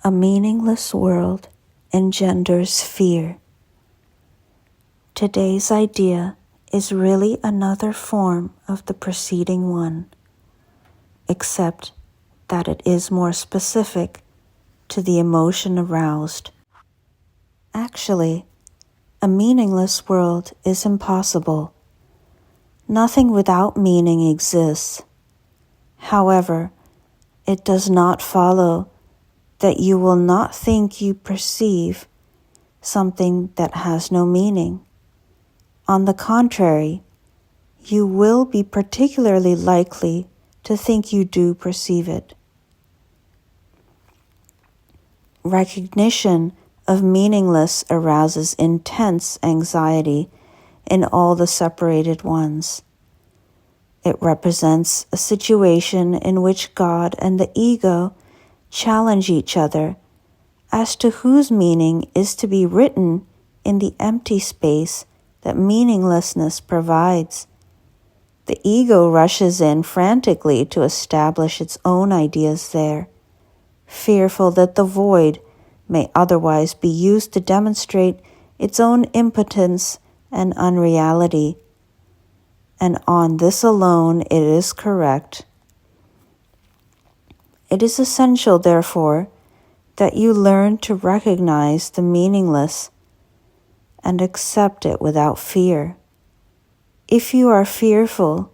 A meaningless world engenders fear. Today's idea is really another form of the preceding one, except that it is more specific to the emotion aroused. Actually, a meaningless world is impossible. Nothing without meaning exists. However, it does not follow that you will not think you perceive something that has no meaning. On the contrary, you will be particularly likely to think you do perceive it. Recognition of meaningless arouses intense anxiety in all the separated ones. It represents a situation in which God and the ego challenge each other as to whose meaning is to be written in the empty space that meaninglessness provides. The ego rushes in frantically to establish its own ideas there, fearful that the void may otherwise be used to demonstrate its own impotence and unreality. And on this alone it is correct. It is essential, therefore, that you learn to recognize the meaningless and accept it without fear. If you are fearful,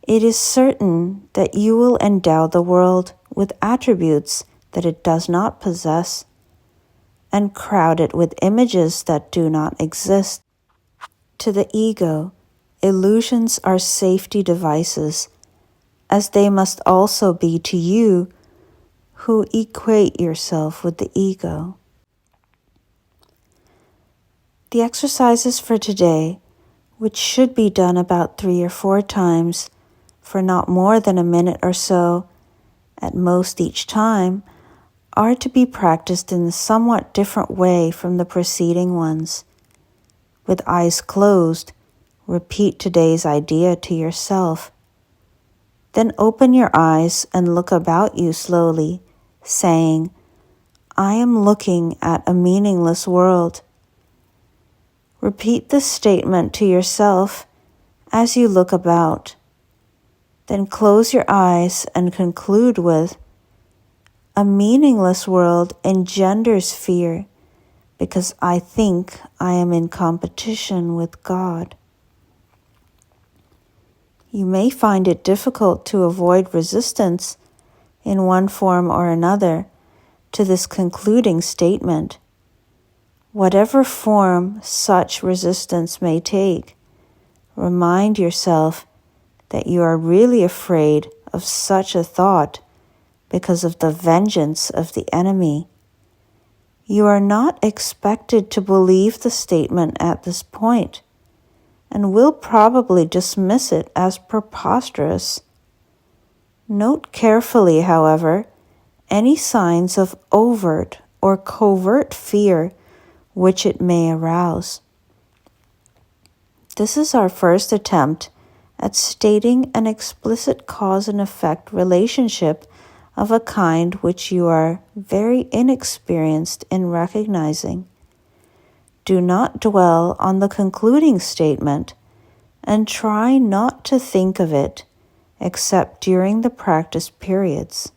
it is certain that you will endow the world with attributes that it does not possess and crowd it with images that do not exist. To the ego, illusions are safety devices, as they must also be to you who equate yourself with the ego. The exercises for today, which should be done about 3 or 4 times for not more than a minute or so, at most each time, are to be practiced in a somewhat different way from the preceding ones. With eyes closed, repeat today's idea to yourself. Then open your eyes and look about you slowly, saying, "I am looking at a meaningless world." Repeat this statement to yourself as you look about. Then close your eyes and conclude with, "A meaningless world engenders fear because I think I am in competition with God." You may find it difficult to avoid resistance in one form or another to this concluding statement. Whatever form such resistance may take, remind yourself that you are really afraid of such a thought because of the vengeance of the enemy. You are not expected to believe the statement at this point, and will probably dismiss it as preposterous. Note carefully, however, any signs of overt or covert fear which it may arouse. This is our first attempt at stating an explicit cause and effect relationship of a kind which you are very inexperienced in recognizing. Do not dwell on the concluding statement, and try not to think of it except during the practice periods.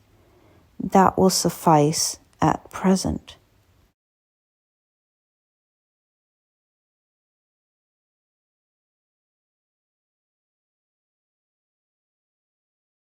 That will suffice at present.